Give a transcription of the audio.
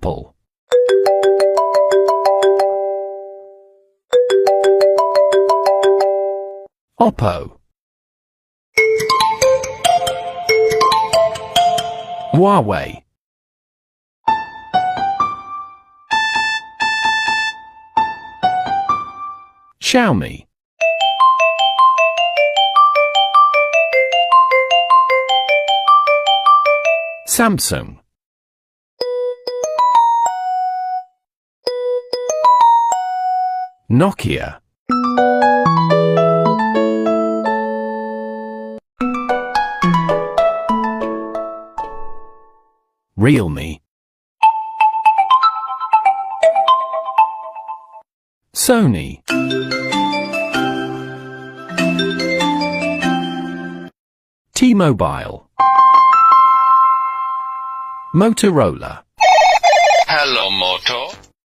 apple. Oppo. Huawei. Xiaomi. Samsung. Nokia. Realme. Sony. T-Mobile. Motorola. Hello, Moto.